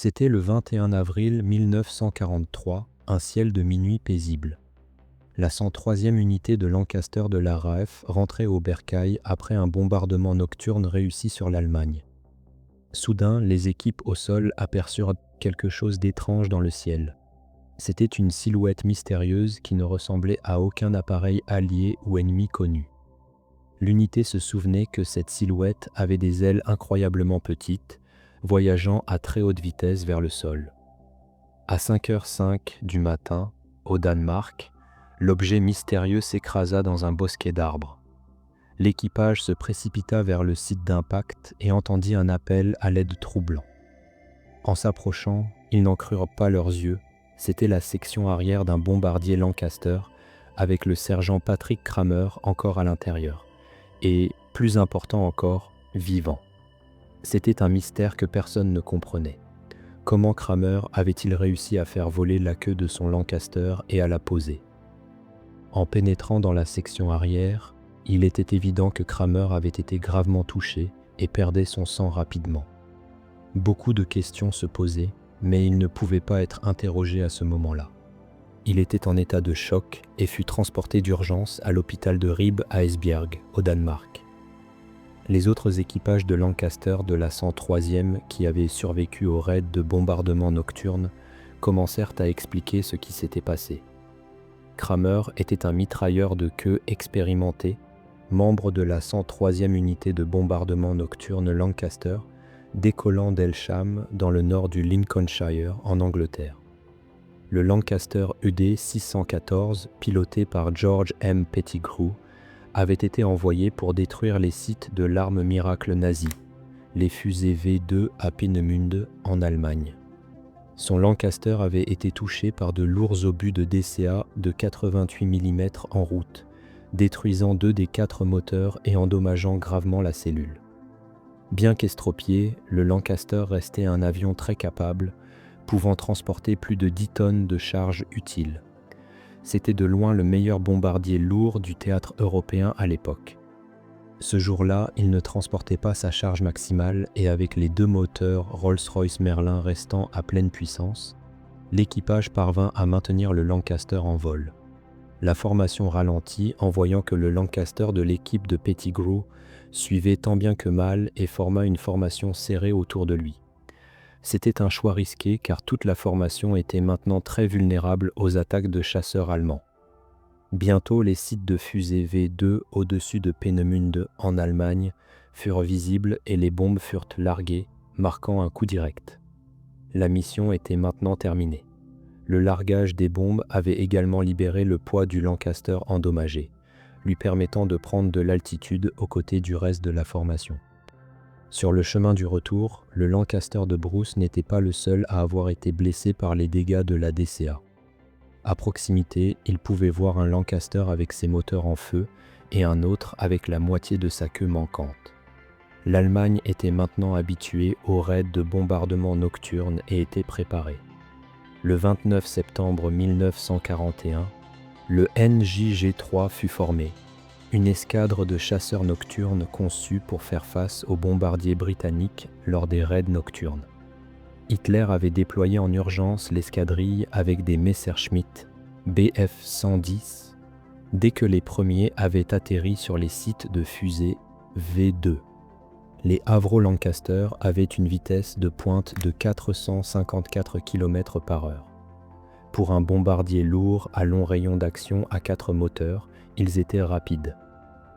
C'était le 21 avril 1943, un ciel de minuit paisible. La 103e unité de Lancaster de la RAF rentrait au bercail après un bombardement nocturne réussi sur l'Allemagne. Soudain, les équipes au sol aperçurent quelque chose d'étrange dans le ciel. C'était une silhouette mystérieuse qui ne ressemblait à aucun appareil allié ou ennemi connu. L'unité se souvenait que cette silhouette avait des ailes incroyablement petites, voyageant à très haute vitesse vers le sol. À 5h05 du matin, au Danemark, l'objet mystérieux s'écrasa dans un bosquet d'arbres. L'équipage se précipita vers le site d'impact et entendit un appel à l'aide troublant. En s'approchant, ils n'en crurent pas leurs yeux, c'était la section arrière d'un bombardier Lancaster avec le sergent Patrick Kramer encore à l'intérieur. Et, plus important encore, vivant. C'était un mystère que personne ne comprenait. Comment Kramer avait-il réussi à faire voler la queue de son Lancaster et à la poser? En pénétrant dans la section arrière, il était évident que Kramer avait été gravement touché et perdait son sang rapidement. Beaucoup de questions se posaient, mais il ne pouvait pas être interrogé à ce moment-là. Il était en état de choc et fut transporté d'urgence à l'hôpital de Ribe à Esbjerg, au Danemark. Les autres équipages de Lancaster de la 103e qui avaient survécu au raid de bombardement nocturne commencèrent à expliquer ce qui s'était passé. Kramer était un mitrailleur de queue expérimenté, membre de la 103e unité de bombardement nocturne Lancaster, décollant d'Elsham dans le nord du Lincolnshire en Angleterre. Le Lancaster UD 614, piloté par George M. Pettigrew, avait été envoyé pour détruire les sites de l'arme miracle nazie, les fusées V2 à Peenemünde en Allemagne. Son Lancaster avait été touché par de lourds obus de DCA de 88 mm en route, détruisant 2 des 4 moteurs et endommageant gravement la cellule. Bien qu'estropié, le Lancaster restait un avion très capable, pouvant transporter plus de 10 tonnes de charge utile. C'était de loin le meilleur bombardier lourd du théâtre européen à l'époque. Ce jour-là, il ne transportait pas sa charge maximale et avec les 2 moteurs Rolls-Royce Merlin restant à pleine puissance, l'équipage parvint à maintenir le Lancaster en vol. La formation ralentit en voyant que le Lancaster de l'équipe de Pettigrew suivait tant bien que mal et forma une formation serrée autour de lui. C'était un choix risqué car toute la formation était maintenant très vulnérable aux attaques de chasseurs allemands. Bientôt, les sites de fusées V2 au-dessus de Peenemünde en Allemagne furent visibles et les bombes furent larguées, marquant un coup direct. La mission était maintenant terminée. Le largage des bombes avait également libéré le poids du Lancaster endommagé, lui permettant de prendre de l'altitude aux côtés du reste de la formation. Sur le chemin du retour, le Lancaster de Bruce n'était pas le seul à avoir été blessé par les dégâts de la DCA. À proximité, il pouvait voir un Lancaster avec ses moteurs en feu et un autre avec la moitié de sa queue manquante. L'Allemagne était maintenant habituée aux raids de bombardement nocturne et était préparée. Le 29 septembre 1941, le NJG-3 fut formé, une escadre de chasseurs nocturnes conçue pour faire face aux bombardiers britanniques lors des raids nocturnes. Hitler avait déployé en urgence l'escadrille avec des Messerschmitt Bf-110 dès que les premiers avaient atterri sur les sites de fusées V2. Les Avro Lancaster avaient une vitesse de pointe de 454 km/h. Pour un bombardier lourd à long rayon d'action à 4 moteurs, ils étaient rapides.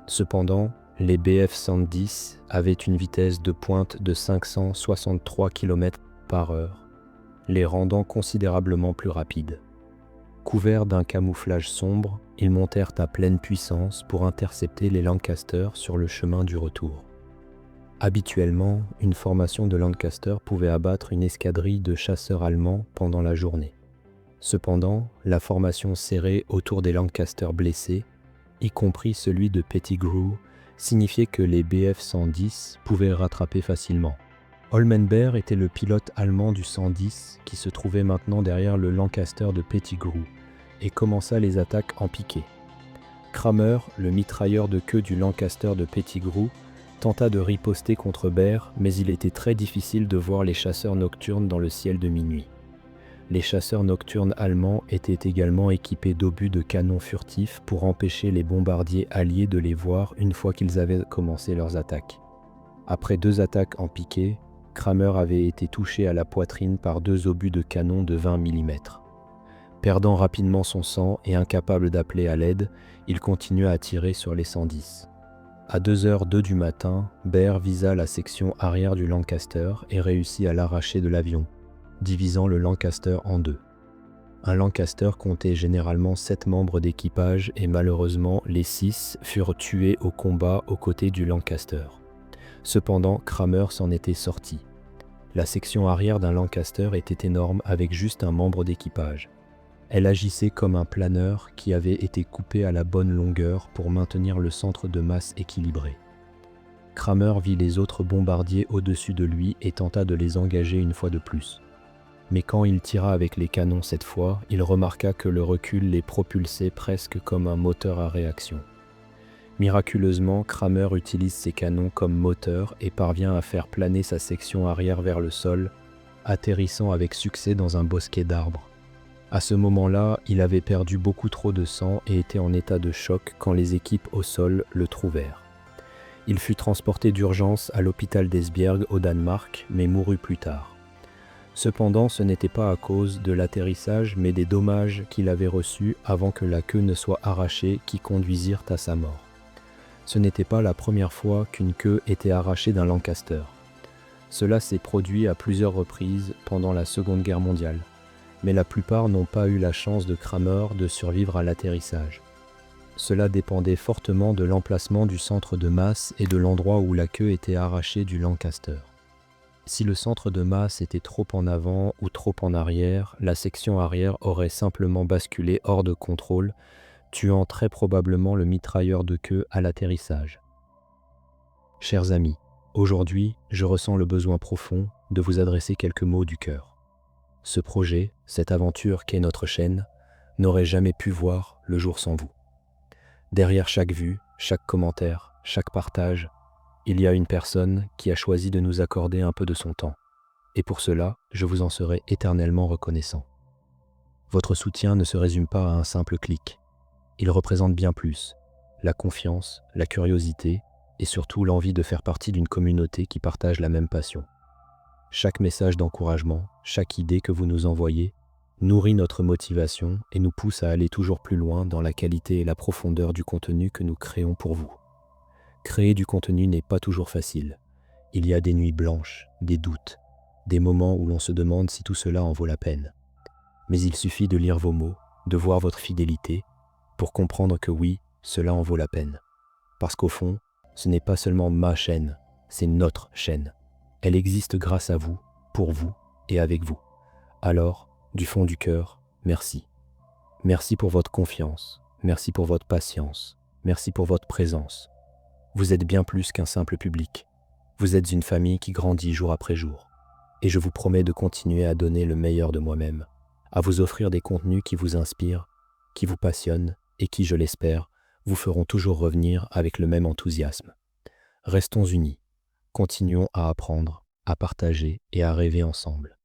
Cependant, les Bf-110 avaient une vitesse de pointe de 563 km/h, les rendant considérablement plus rapides. Couverts d'un camouflage sombre, ils montèrent à pleine puissance pour intercepter les Lancaster sur le chemin du retour. Habituellement, une formation de Lancaster pouvait abattre une escadrille de chasseurs allemands pendant la journée. Cependant, la formation serrée autour des Lancaster blessés, y compris celui de Pettigrew, signifiait que les Bf-110 pouvaient rattraper facilement. Holmenberg était le pilote allemand du 110 qui se trouvait maintenant derrière le Lancaster de Pettigrew et commença les attaques en piqué. Kramer, le mitrailleur de queue du Lancaster de Pettigrew, tenta de riposter contre Bear, mais il était très difficile de voir les chasseurs nocturnes dans le ciel de minuit. Les chasseurs nocturnes allemands étaient également équipés d'obus de canon furtifs pour empêcher les bombardiers alliés de les voir une fois qu'ils avaient commencé leurs attaques. Après 2 attaques en piqué, Kramer avait été touché à la poitrine par 2 obus de canon de 20 mm. Perdant rapidement son sang et incapable d'appeler à l'aide, il continua à tirer sur les 110. À 2h02 du matin, Bear visa la section arrière du Lancaster et réussit à l'arracher de l'avion, divisant le Lancaster en 2. Un Lancaster comptait généralement 7 membres d'équipage et malheureusement les 6 furent tués au combat aux côtés du Lancaster. Cependant, Kramer s'en était sorti. La section arrière d'un Lancaster était énorme avec juste un membre d'équipage. Elle agissait comme un planeur qui avait été coupé à la bonne longueur pour maintenir le centre de masse équilibré. Kramer vit les autres bombardiers au-dessus de lui et tenta de les engager une fois de plus. Mais quand il tira avec les canons cette fois, il remarqua que le recul les propulsait presque comme un moteur à réaction. Miraculeusement, Kramer utilise ses canons comme moteur et parvient à faire planer sa section arrière vers le sol, atterrissant avec succès dans un bosquet d'arbres. À ce moment-là, il avait perdu beaucoup trop de sang et était en état de choc quand les équipes au sol le trouvèrent. Il fut transporté d'urgence à l'hôpital d'Esbjerg au Danemark, mais mourut plus tard. Cependant, ce n'était pas à cause de l'atterrissage, mais des dommages qu'il avait reçus avant que la queue ne soit arrachée qui conduisirent à sa mort. Ce n'était pas la première fois qu'une queue était arrachée d'un Lancaster. Cela s'est produit à plusieurs reprises pendant la Seconde Guerre mondiale, mais la plupart n'ont pas eu la chance de Kramer de survivre à l'atterrissage. Cela dépendait fortement de l'emplacement du centre de masse et de l'endroit où la queue était arrachée du Lancaster. Si le centre de masse était trop en avant ou trop en arrière, la section arrière aurait simplement basculé hors de contrôle, tuant très probablement le mitrailleur de queue à l'atterrissage. Chers amis, aujourd'hui, je ressens le besoin profond de vous adresser quelques mots du cœur. Ce projet, cette aventure qu'est notre chaîne, n'aurait jamais pu voir le jour sans vous. Derrière chaque vue, chaque commentaire, chaque partage, il y a une personne qui a choisi de nous accorder un peu de son temps. Et pour cela, je vous en serai éternellement reconnaissant. Votre soutien ne se résume pas à un simple clic. Il représente bien plus, la confiance, la curiosité et surtout l'envie de faire partie d'une communauté qui partage la même passion. Chaque message d'encouragement, chaque idée que vous nous envoyez, nourrit notre motivation et nous pousse à aller toujours plus loin dans la qualité et la profondeur du contenu que nous créons pour vous. Créer du contenu n'est pas toujours facile. Il y a des nuits blanches, des doutes, des moments où l'on se demande si tout cela en vaut la peine. Mais il suffit de lire vos mots, de voir votre fidélité, pour comprendre que oui, cela en vaut la peine. Parce qu'au fond, ce n'est pas seulement ma chaîne, c'est notre chaîne. Elle existe grâce à vous, pour vous et avec vous. Alors, du fond du cœur, merci. Merci pour votre confiance, merci pour votre patience, merci pour votre présence. Vous êtes bien plus qu'un simple public. Vous êtes une famille qui grandit jour après jour. Et je vous promets de continuer à donner le meilleur de moi-même, à vous offrir des contenus qui vous inspirent, qui vous passionnent et qui, je l'espère, vous feront toujours revenir avec le même enthousiasme. Restons unis. Continuons à apprendre, à partager et à rêver ensemble.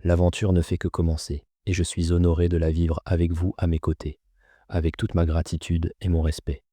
L'aventure ne fait que commencer et je suis honoré de la vivre avec vous à mes côtés, avec toute ma gratitude et mon respect.